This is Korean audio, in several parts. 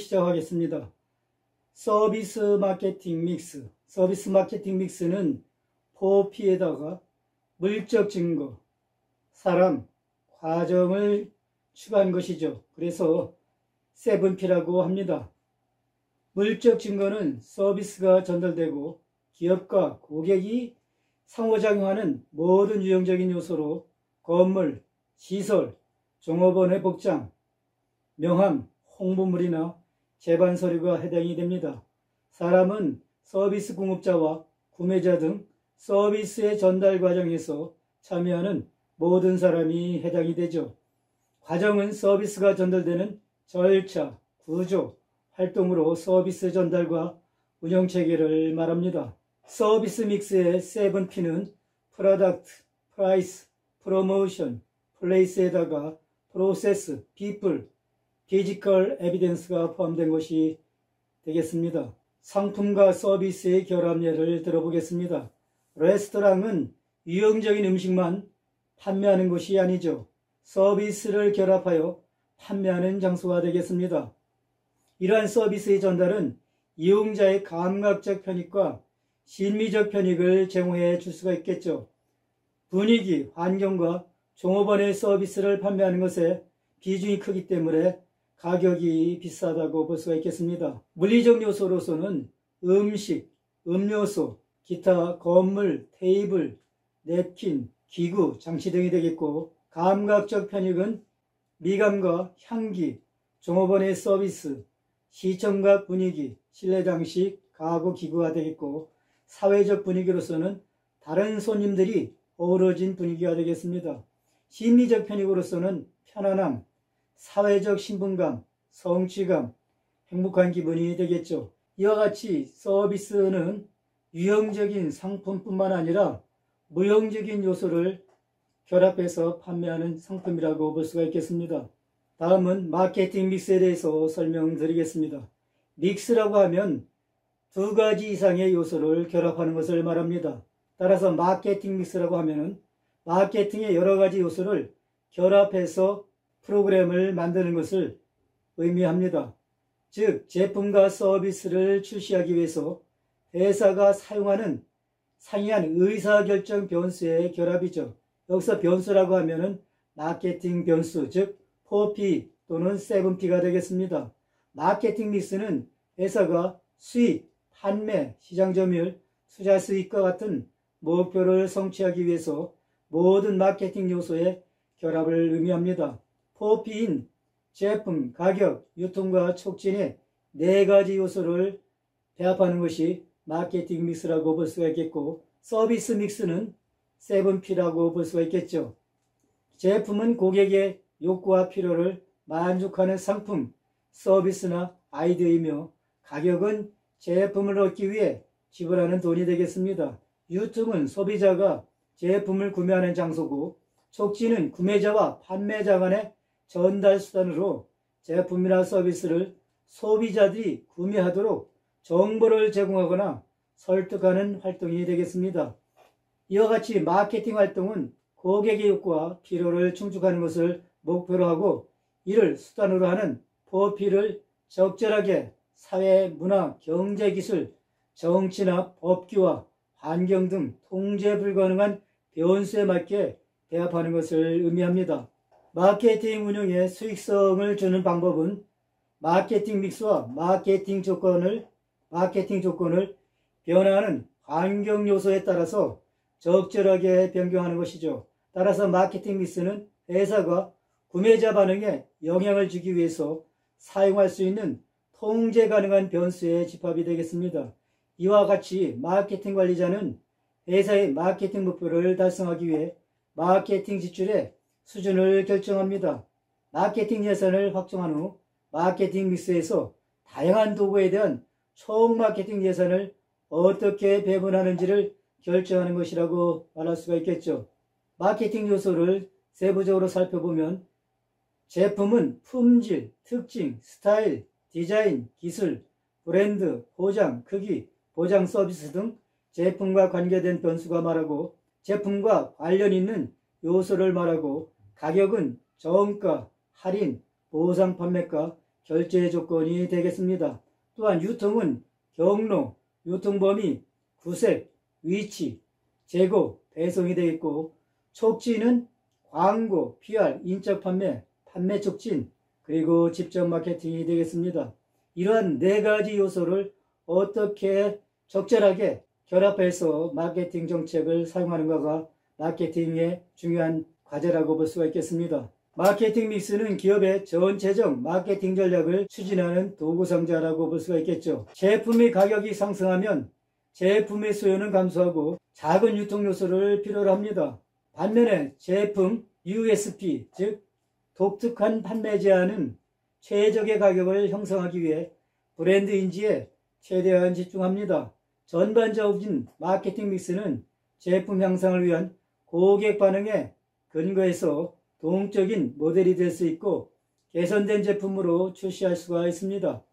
시작하겠습니다. 서비스 마케팅 믹스. 서비스 마케팅 믹스는 4P에다가 물적 증거, 사람, 과정을 추가한 것이죠. 그래서 7P라고 합니다. 물적 증거는 서비스가 전달되고 기업과 고객이 상호작용하는 모든 유형적인 요소로 건물, 시설, 종업원의 복장, 명함, 홍보물이나 제반 서류가 해당이 됩니다. 사람은 서비스 공급자와 구매자 등 서비스의 전달 과정에서 참여하는 모든 사람이 해당이 되죠. 과정은 서비스가 전달되는 절차, 구조, 활동으로 서비스 전달과 운영체계를 말합니다. 서비스 믹스의 7P는 프로덕트, 프라이스, 프로모션, 플레이스에다가 프로세스, 피플, 피지컬 에비던스가 포함된 것이 되겠습니다. 상품과 서비스의 결합 예를 들어보겠습니다. 레스토랑은 유형적인 음식만 판매하는 곳이 아니죠. 서비스를 결합하여 판매하는 장소가 되겠습니다. 이러한 서비스의 전달은 이용자의 감각적 편익과 심미적 편익을 제공해 줄 수가 있겠죠. 분위기, 환경과 종업원의 서비스를 판매하는 것에 비중이 크기 때문에 가격이 비싸다고 볼 수가 있겠습니다. 물리적 요소로서는 음식, 음료수, 기타 건물, 테이블, 냅킨, 기구, 장치 등이 되겠고, 감각적 편익은 미감과 향기, 종업원의 서비스, 시청각 분위기, 실내 장식, 가구 기구가 되겠고, 사회적 분위기로서는 다른 손님들이 어우러진 분위기가 되겠습니다. 심리적 편익으로서는 편안함, 사회적 신분감, 성취감, 행복한 기분이 되겠죠. 이와 같이 서비스는 유형적인 상품뿐만 아니라 무형적인 요소를 결합해서 판매하는 상품이라고 볼 수가 있겠습니다. 다음은 마케팅 믹스에 대해서 설명드리겠습니다. 믹스라고 하면 두 가지 이상의 요소를 결합하는 것을 말합니다. 따라서 마케팅 믹스라고 하면은 마케팅의 여러 가지 요소를 결합해서 프로그램을 만드는 것을 의미합니다. 즉, 제품과 서비스를 출시하기 위해서 회사가 사용하는 상이한 의사결정 변수의 결합이죠. 여기서 변수라고 하면은 마케팅 변수, 즉 4P 또는 7P가 되겠습니다. 마케팅 믹스는 회사가 수익, 판매, 시장 점유율, 투자 수익과 같은 목표를 성취하기 위해서 모든 마케팅 요소의 결합을 의미합니다. 4P인 제품, 가격, 유통과 촉진의 네 가지 요소를 배합하는 것이 마케팅 믹스라고 볼 수가 있겠고, 서비스 믹스는 7P라고 볼 수가 있겠죠. 제품은 고객의 욕구와 필요를 만족하는 상품, 서비스나 아이디어이며, 가격은 제품을 얻기 위해 지불하는 돈이 되겠습니다. 유통은 소비자가 제품을 구매하는 장소고, 촉진은 구매자와 판매자 간의 전달 수단으로 제품이나 서비스를 소비자들이 구매하도록 정보를 제공하거나 설득하는 활동이 되겠습니다. 이와 같이 마케팅 활동은 고객의 욕구와 필요를 충족하는 것을 목표로 하고, 이를 수단으로 하는 4P를 적절하게 사회, 문화, 경제, 기술, 정치나 법규와 환경 등 통제 불가능한 변수에 맞게 배합하는 것을 의미합니다. 마케팅 운영에 수익성을 주는 방법은 마케팅 믹스와 마케팅 조건을 변화하는 환경 요소에 따라서 적절하게 변경하는 것이죠. 따라서 마케팅 믹스는 회사가 구매자 반응에 영향을 주기 위해서 사용할 수 있는 통제 가능한 변수의 집합이 되겠습니다. 이와 같이 마케팅 관리자는 회사의 마케팅 목표를 달성하기 위해 마케팅 지출의 수준을 결정합니다. 마케팅 예산을 확정한 후 마케팅 믹스에서 다양한 도구에 대한 총 마케팅 예산을 어떻게 배분하는지를 결정하는 것이라고 말할 수가 있겠죠. 마케팅 요소를 세부적으로 살펴보면 제품은 품질, 특징, 스타일, 디자인, 기술, 브랜드, 포장, 크기, 보장 서비스 등 제품과 관계된 변수가 말하고, 제품과 관련 있는 요소를 말하고, 가격은 저음가, 할인, 보상 판매가, 결제 조건이 되겠습니다. 또한 유통은 경로, 유통범위, 구색, 위치, 재고, 배송이 되겠고, 촉진은 광고, PR, 인적 판매, 판매 촉진, 그리고 직접 마케팅이 되겠습니다. 이러한 네 가지 요소를 어떻게 적절하게 결합해서 마케팅 정책을 사용하는가가 마케팅의 중요한 과제라고 볼 수가 있겠습니다. 마케팅 믹스는 기업의 전체적 마케팅 전략을 추진하는 도구상자라고 볼 수가 있겠죠. 제품의 가격이 상승하면 제품의 수요는 감소하고 작은 유통 요소를 필요로 합니다. 반면에 제품 USP, 즉 독특한 판매 제한은 최적의 가격을 형성하기 위해 브랜드 인지에 최대한 집중합니다. 전반적인 마케팅 믹스는 제품 향상을 위한 고객 반응에 근거해서 동적인 모델이 될 수 있고 개선된 제품으로 출시할 수가 있습니다.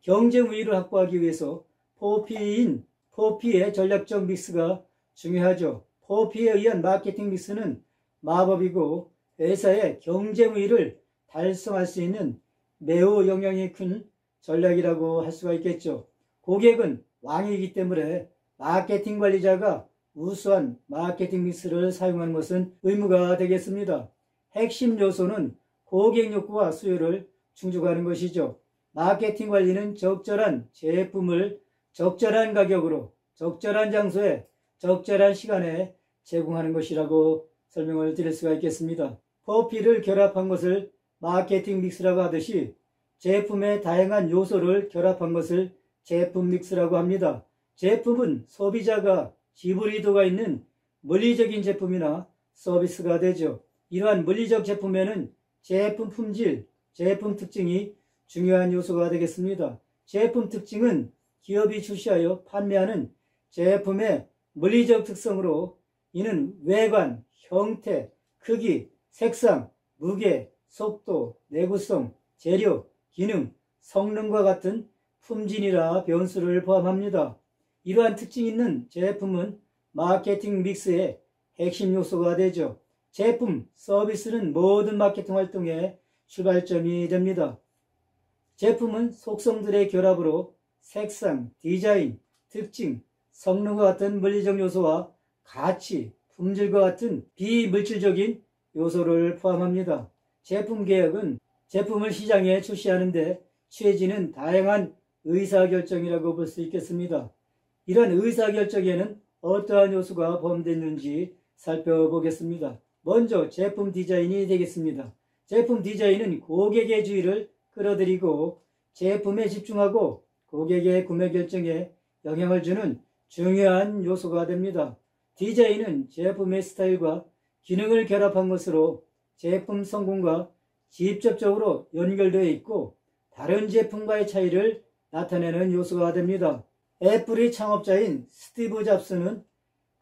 경쟁 우위를 확보하기 위해서 4P의 전략적 믹스가 중요하죠. 4P에 의한 마케팅 믹스는 마법이고 회사의 경쟁 우위를 달성할 수 있는 매우 영향이 큰 전략이라고 할 수가 있겠죠. 고객은 왕이기 때문에 마케팅 관리자가 우수한 마케팅 믹스를 사용하는 것은 의무가 되겠습니다. 핵심 요소는 고객 욕구와 수요를 충족하는 것이죠. 마케팅 관리는 적절한 제품을 적절한 가격으로 적절한 장소에 적절한 시간에 제공하는 것이라고 설명을 드릴 수가 있겠습니다. 4P를 결합한 것을 마케팅 믹스라고 하듯이 제품의 다양한 요소를 결합한 것을 제품 믹스라고 합니다. 제품은 소비자가 지불 의도가 있는 물리적인 제품이나 서비스가 되죠. 이러한 물리적 제품에는 제품 품질, 제품 특징이 중요한 요소가 되겠습니다. 제품 특징은 기업이 출시하여 판매하는 제품의 물리적 특성으로 이는 외관, 형태, 크기, 색상, 무게, 속도, 내구성, 재료, 기능, 성능과 같은 품질이나 변수를 포함합니다. 이러한 특징 있는 제품은 마케팅 믹스의 핵심 요소가 되죠. 제품, 서비스는 모든 마케팅 활동의 출발점이 됩니다. 제품은 속성들의 결합으로 색상, 디자인, 특징, 성능과 같은 물리적 요소와 가치, 품질과 같은 비물질적인 요소를 포함합니다. 제품 개혁은 제품을 시장에 출시하는데 취해지는 다양한 의사결정이라고 볼 수 있겠습니다. 이런 의사결정에는 어떠한 요소가 포함되어 있는지 살펴보겠습니다. 먼저 제품 디자인이 되겠습니다. 제품 디자인은 고객의 주의를 끌어들이고 제품에 집중하고 고객의 구매 결정에 영향을 주는 중요한 요소가 됩니다. 디자인은 제품의 스타일과 기능을 결합한 것으로 제품 성공과 직접적으로 연결되어 있고 다른 제품과의 차이를 나타내는 요소가 됩니다. 애플의 창업자인 스티브 잡스는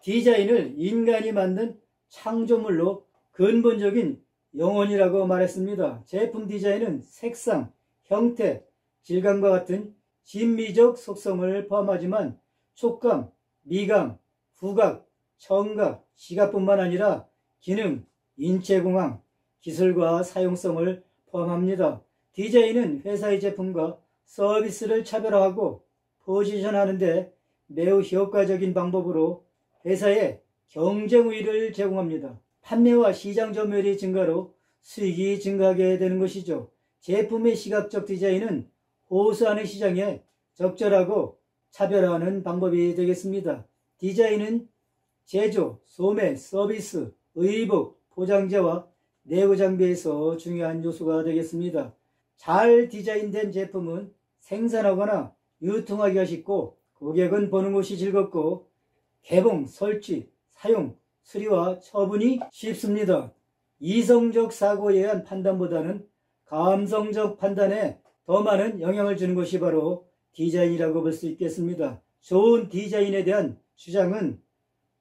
디자인을 인간이 만든 창조물로 근본적인 영혼이라고 말했습니다. 제품 디자인은 색상, 형태, 질감과 같은 심미적 속성을 포함하지만 촉감, 미감, 후각, 청각, 시각뿐만 아니라 기능, 인체공학, 기술과 사용성을 포함합니다. 디자인은 회사의 제품과 서비스를 차별화하고 포지션하는 데 매우 효과적인 방법으로 회사에 경쟁 우위를 제공합니다. 판매와 시장 점유율의 증가로 수익이 증가하게 되는 것이죠. 제품의 시각적 디자인은 호소하는 시장에 적절하고 차별화하는 방법이 되겠습니다. 디자인은 제조, 소매, 서비스, 의복, 포장재와 내부 장비에서 중요한 요소가 되겠습니다. 잘 디자인된 제품은 생산하거나 유통하기가 쉽고 고객은 보는 것이 즐겁고 개봉, 설치, 사용, 수리와 처분이 쉽습니다. 이성적 사고에 의한 판단보다는 감성적 판단에 더 많은 영향을 주는 것이 바로 디자인이라고 볼 수 있겠습니다. 좋은 디자인에 대한 주장은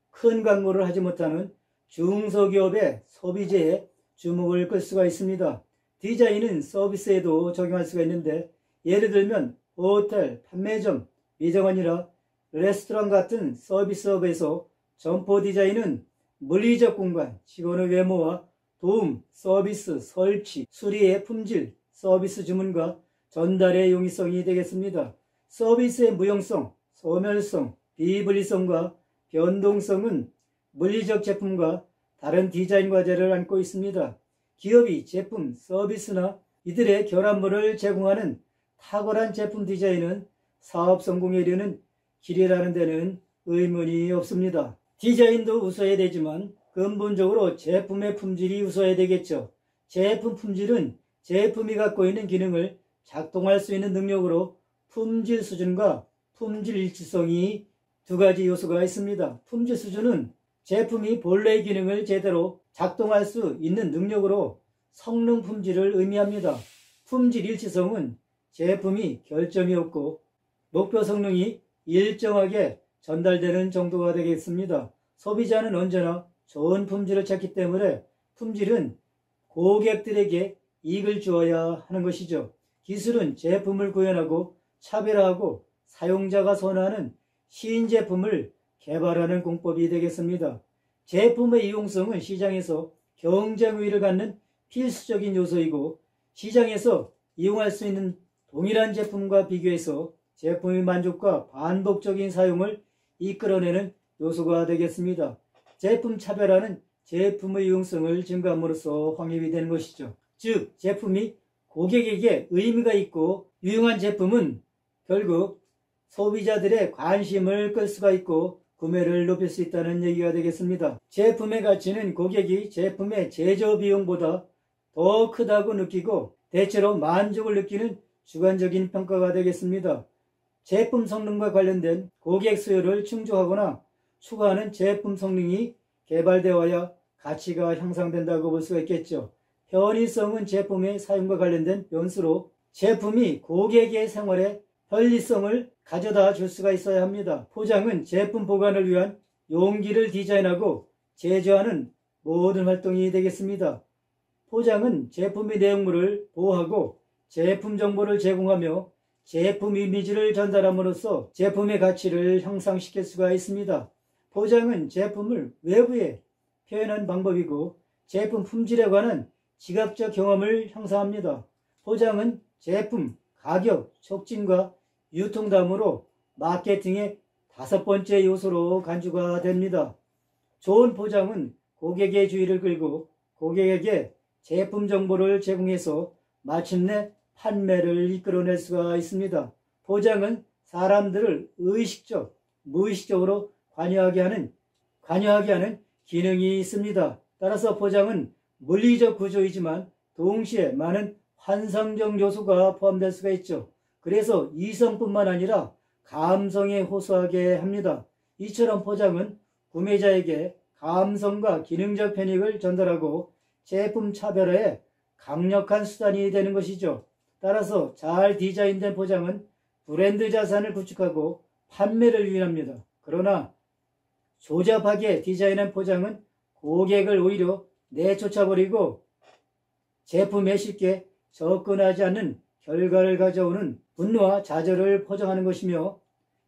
큰 광고를 하지 못하는 중소기업의 소비재에 주목을 끌 수가 있습니다. 디자인은 서비스에도 적용할 수가 있는데 예를 들면 호텔, 판매점, 미정원이나 레스토랑 같은 서비스업에서 점포 디자인은 물리적 공간, 직원의 외모와 도움, 서비스, 설치, 수리의 품질, 서비스 주문과 전달의 용이성이 되겠습니다. 서비스의 무용성, 소멸성, 비분리성과 변동성은 물리적 제품과 다른 디자인 과제를 안고 있습니다. 기업이 제품, 서비스나 이들의 결합물을 제공하는 탁월한 제품 디자인은 사업 성공에 이르는 길이라는 데는 의문이 없습니다. 디자인도 우수해야 되지만 근본적으로 제품의 품질이 우수해야 되겠죠. 제품 품질은 제품이 갖고 있는 기능을 작동할 수 있는 능력으로 품질 수준과 품질 일치성이 두 가지 요소가 있습니다. 품질 수준은 제품이 본래의 기능을 제대로 작동할 수 있는 능력으로 성능 품질을 의미합니다. 품질 일치성은 제품이 결점이 없고 목표 성능이 일정하게 전달되는 정도가 되겠습니다. 소비자는 언제나 좋은 품질을 찾기 때문에 품질은 고객들에게 이익을 주어야 하는 것이죠. 기술은 제품을 구현하고 차별화하고 사용자가 선호하는 신제품을 개발하는 공법이 되겠습니다. 제품의 이용성은 시장에서 경쟁 우위를 갖는 필수적인 요소이고 시장에서 이용할 수 있는 동일한 제품과 비교해서 제품의 만족과 반복적인 사용을 이끌어내는 요소가 되겠습니다. 제품 차별화는 제품의 이용성을 증가함으로써 확립이 되는 것이죠. 즉 제품이 고객에게 의미가 있고 유용한 제품은 결국 소비자들의 관심을 끌 수가 있고 구매를 높일 수 있다는 얘기가 되겠습니다. 제품의 가치는 고객이 제품의 제조 비용보다 더 크다고 느끼고 대체로 만족을 느끼는 주관적인 평가가 되겠습니다. 제품 성능과 관련된 고객 수요를 충족하거나 추가하는 제품 성능이 개발되어야 가치가 향상된다고 볼 수가 있겠죠. 편의성은 제품의 사용과 관련된 변수로 제품이 고객의 생활에 편리성을 가져다 줄 수가 있어야 합니다. 포장은 제품 보관을 위한 용기를 디자인하고 제조하는 모든 활동이 되겠습니다. 포장은 제품의 내용물을 보호하고 제품 정보를 제공하며 제품 이미지를 전달함으로써 제품의 가치를 향상시킬 수가 있습니다. 포장은 제품을 외부에 표현한 방법이고 제품 품질에 관한 시각적 경험을 형성합니다. 포장은 제품, 가격, 촉진과 유통담으로 마케팅의 5번째 요소로 간주가 됩니다. 좋은 포장은 고객의 주의를 끌고 고객에게 제품 정보를 제공해서 마침내 판매를 이끌어낼 수가 있습니다. 포장은 사람들을 의식적, 무의식적으로 관여하게 하는 기능이 있습니다. 따라서 포장은 물리적 구조이지만 동시에 많은 환상적 요소가 포함될 수가 있죠. 그래서 이성뿐만 아니라 감성에 호소하게 합니다. 이처럼 포장은 구매자에게 감성과 기능적 편익을 전달하고 제품 차별화에 강력한 수단이 되는 것이죠. 따라서 잘 디자인된 포장은 브랜드 자산을 구축하고 판매를 유인합니다. 그러나 조잡하게 디자인한 포장은 고객을 오히려 내쫓아버리고 제품에 쉽게 접근하지 않는 결과를 가져오는 분노와 좌절을 포장하는 것이며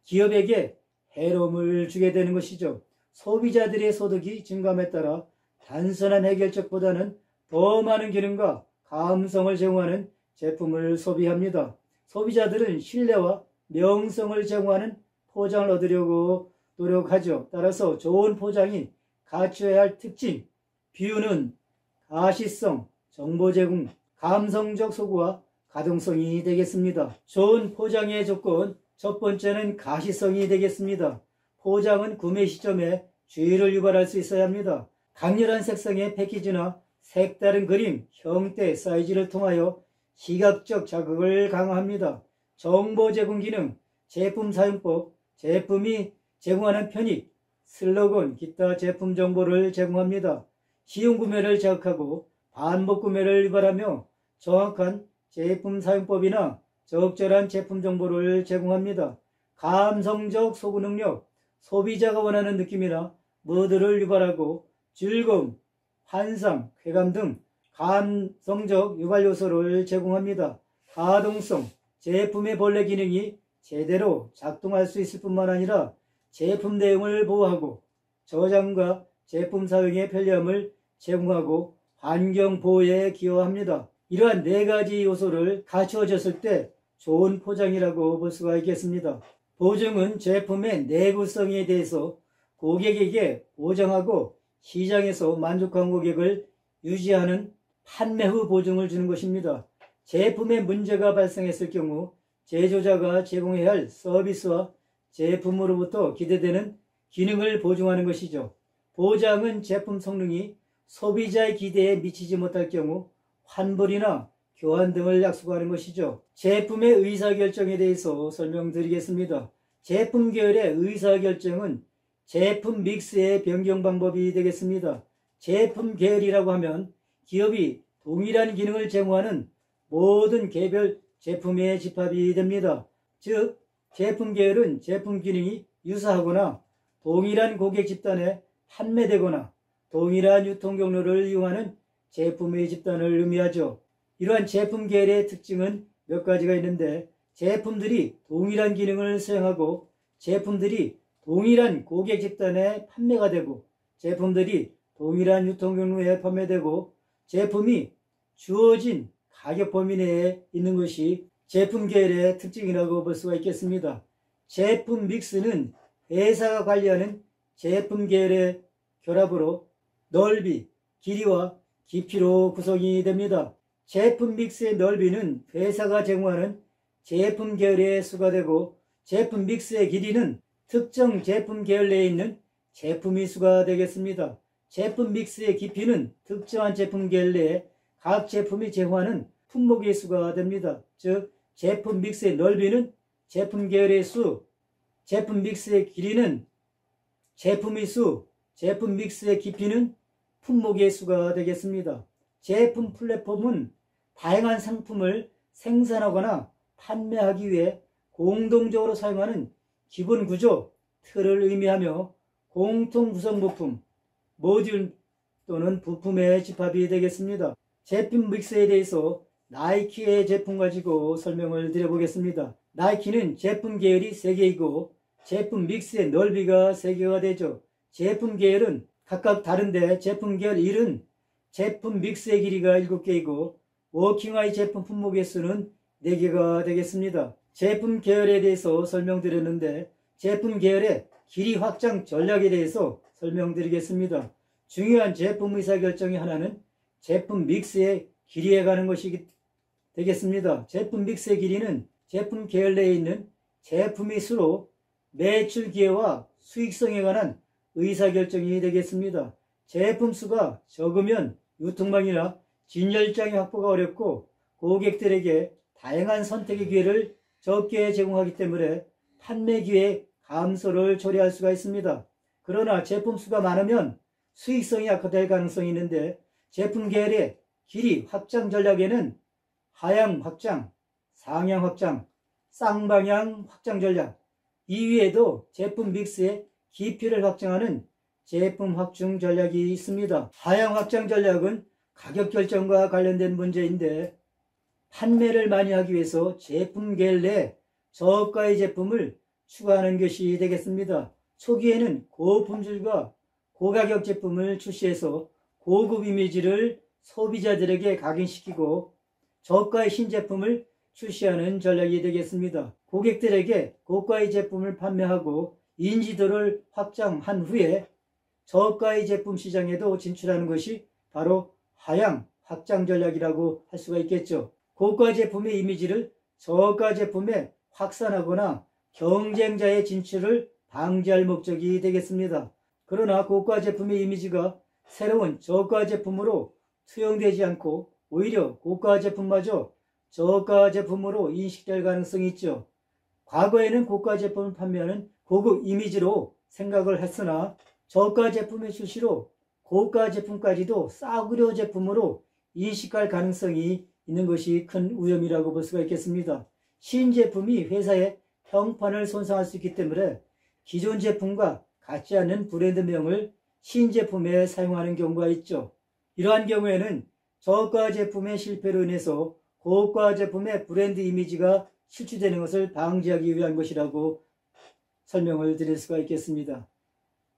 기업에게 해로움을 주게 되는 것이죠. 소비자들의 소득이 증감에 따라 단순한 해결책보다는 더 많은 기능과 감성을 제공하는 제품을 소비합니다. 소비자들은 신뢰와 명성을 제공하는 포장을 얻으려고 노력하죠. 따라서 좋은 포장이 갖춰야 할 특징, 비유는 가시성, 정보 제공, 감성적 소구와 가동성이 되겠습니다. 좋은 포장의 조건, 첫 번째는 가시성이 되겠습니다. 포장은 구매 시점에 주의를 유발할 수 있어야 합니다. 강렬한 색상의 패키지나 색다른 그림, 형태, 사이즈를 통하여 시각적 자극을 강화합니다. 정보 제공 기능, 제품 사용법, 제품이 제공하는 편익, 슬로건, 기타 제품 정보를 제공합니다. 시용 구매를 자극하고 반복 구매를 유발하며 정확한 제품 사용법이나 적절한 제품 정보를 제공합니다. 감성적 소구 능력, 소비자가 원하는 느낌이나 무드를 유발하고 즐거움, 환상, 쾌감 등 감성적 유발 요소를 제공합니다. 가동성, 제품의 본래 기능이 제대로 작동할 수 있을 뿐만 아니라 제품 내용을 보호하고 저장과 제품 사용의 편리함을 제공하고 환경 보호에 기여합니다. 이러한 4가지 요소를 갖추어졌을 때 좋은 포장이라고 볼 수가 있겠습니다. 보증은 제품의 내구성에 대해서 고객에게 보장하고 시장에서 만족한 고객을 유지하는 판매 후 보증을 주는 것입니다. 제품에 문제가 발생했을 경우 제조자가 제공해야 할 서비스와 제품으로부터 기대되는 기능을 보증하는 것이죠. 보장은 제품 성능이 소비자의 기대에 미치지 못할 경우 환불이나 교환 등을 약속하는 것이죠. 제품의 의사결정에 대해서 설명드리겠습니다. 제품 계열의 의사결정은 제품 믹스의 변경 방법이 되겠습니다. 제품 계열이라고 하면 기업이 동일한 기능을 제공하는 모든 개별 제품의 집합이 됩니다. 즉, 제품 계열은 제품 기능이 유사하거나 동일한 고객 집단에 판매되거나 동일한 유통 경로를 이용하는 제품의 집단을 의미하죠. 이러한 제품 계열의 특징은 몇 가지가 있는데, 제품들이 동일한 기능을 수행하고 제품들이 동일한 고객 집단에 판매가 되고 제품들이 동일한 유통 경로에 판매되고 제품이 주어진 가격 범위 내에 있는 것이 제품 계열의 특징이라고 볼 수가 있겠습니다. 제품 믹스는 회사가 관리하는 제품 계열의 결합으로 넓이, 길이와 깊이로 구성이 됩니다. 제품 믹스의 넓이는 회사가 제공하는 제품 계열의 수가 되고 제품 믹스의 길이는 특정 제품 계열 내에 있는 제품의 수가 되겠습니다. 제품 믹스의 깊이는 특정한 제품 계열 내에 각 제품이 제공하는 품목의 수가 됩니다. 즉, 제품 믹스의 넓이는 제품 계열의 수, 제품 믹스의 길이는 제품의 수, 제품 믹스의 깊이는 품목의 수가 되겠습니다. 제품 플랫폼은 다양한 상품을 생산하거나 판매하기 위해 공동적으로 사용하는 기본 구조, 틀을 의미하며 공통 구성 부품, 모듈 또는 부품의 집합이 되겠습니다. 제품 믹스에 대해서 나이키의 제품 가지고 설명을 드려보겠습니다. 나이키는 제품 계열이 3개이고 제품 믹스의 넓이가 3개가 되죠. 제품 계열은 각각 다른데 제품 계열 1은 제품 믹스의 길이가 7개이고 워킹아이 제품 품목의 수는 4개가 되겠습니다. 제품 계열에 대해서 설명드렸는데 제품 계열의 길이 확장 전략에 대해서 설명드리겠습니다. 중요한 제품 의사결정의 하나는 제품 믹스의 길이에 가는 것이 되겠습니다. 제품 믹스의 길이는 제품 계열 내에 있는 제품의 수로 매출 기회와 수익성에 관한 의사결정이 되겠습니다. 제품 수가 적으면 유통망이나 진열장의 확보가 어렵고 고객들에게 다양한 선택의 기회를 적게 제공하기 때문에 판매 기회 감소를 초래할 수가 있습니다. 그러나 제품 수가 많으면 수익성이 악화될 가능성이 있는데 제품 계열의 길이 확장 전략에는 하향 확장, 상향 확장, 쌍방향 확장 전략, 이외에도 제품 믹스의 깊이를 확장하는 제품 확충 전략이 있습니다. 하향 확장 전략은 가격 결정과 관련된 문제인데 판매를 많이 하기 위해서 제품 계열 내에 저가의 제품을 추가하는 것이 되겠습니다. 초기에는 고품질과 고가격 제품을 출시해서 고급 이미지를 소비자들에게 각인시키고 저가의 신제품을 출시하는 전략이 되겠습니다. 고객들에게 고가의 제품을 판매하고 인지도를 확장한 후에 저가의 제품 시장에도 진출하는 것이 바로 하향 확장 전략이라고 할 수가 있겠죠. 고가 제품의 이미지를 저가 제품에 확산하거나 경쟁자의 진출을 방지할 목적이 되겠습니다. 그러나 고가 제품의 이미지가 새로운 저가 제품으로 투영되지 않고 오히려 고가 제품마저 저가 제품으로 인식될 가능성이 있죠. 과거에는 고가 제품을 판매하는 고급 이미지로 생각을 했으나 저가 제품의 출시로 고가 제품까지도 싸구려 제품으로 인식할 가능성이 있는 것이 큰 위험이라고 볼 수가 있겠습니다. 신제품이 회사의 평판을 손상할 수 있기 때문에 기존 제품과 같지 않는 브랜드명을 신제품에 사용하는 경우가 있죠. 이러한 경우에는 저가 제품의 실패로 인해서 고가 제품의 브랜드 이미지가 실추되는 것을 방지하기 위한 것이라고 설명을 드릴 수가 있겠습니다.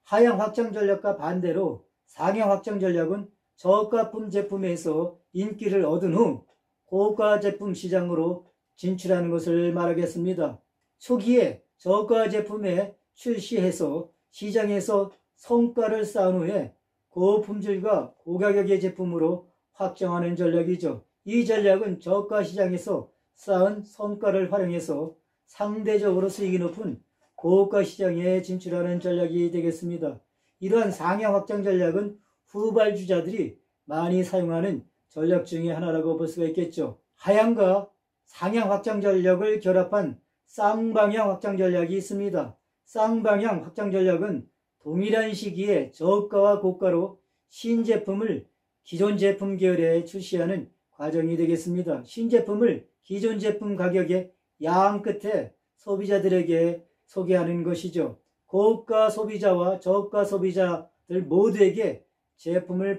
하향 확장 전략과 반대로 상향 확장 전략은 저가품 제품에서 인기를 얻은 후 고가 제품 시장으로 진출하는 것을 말하겠습니다. 초기에 저가 제품에 출시해서 시장에서 성과를 쌓은 후에 고품질과 고가격의 제품으로 확장하는 전략이죠. 이 전략은 저가 시장에서 쌓은 성과를 활용해서 상대적으로 수익이 높은 고가 시장에 진출하는 전략이 되겠습니다. 이러한 상향 확장 전략은 후발주자들이 많이 사용하는 전략 중에 하나라고 볼 수가 있겠죠. 하향과 상향 확장 전략을 결합한 쌍방향 확장 전략이 있습니다. 쌍방향 확장 전략은 동일한 시기에 저가와 고가로 신제품을 기존 제품 계열에 출시하는 과정이 되겠습니다. 신제품을 기존 제품 가격의 양 끝에 소비자들에게 소개하는 것이죠. 고가 소비자와 저가 소비자들 모두에게 제품을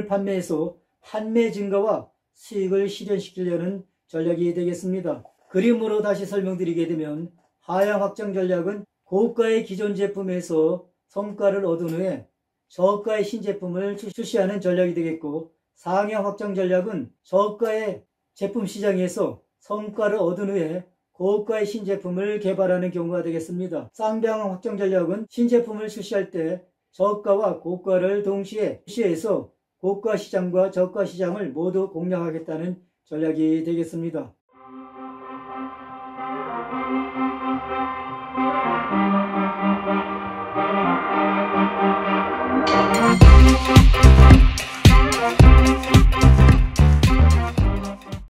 판매해서 판매 증가와 수익을 실현시키려는 전략이 되겠습니다. 그림으로 다시 설명드리게 되면 하향 확장 전략은 고가의 기존 제품에서 성과를 얻은 후에 저가의 신제품을 출시하는 전략이 되겠고, 상향 확장 전략은 저가의 제품 시장에서 성과를 얻은 후에 고가의 신제품을 개발하는 경우가 되겠습니다. 쌍방향 확장 전략은 신제품을 출시할 때 저가와 고가를 동시에 출시해서 고가 시장과 저가 시장을 모두 공략하겠다는 전략이 되겠습니다.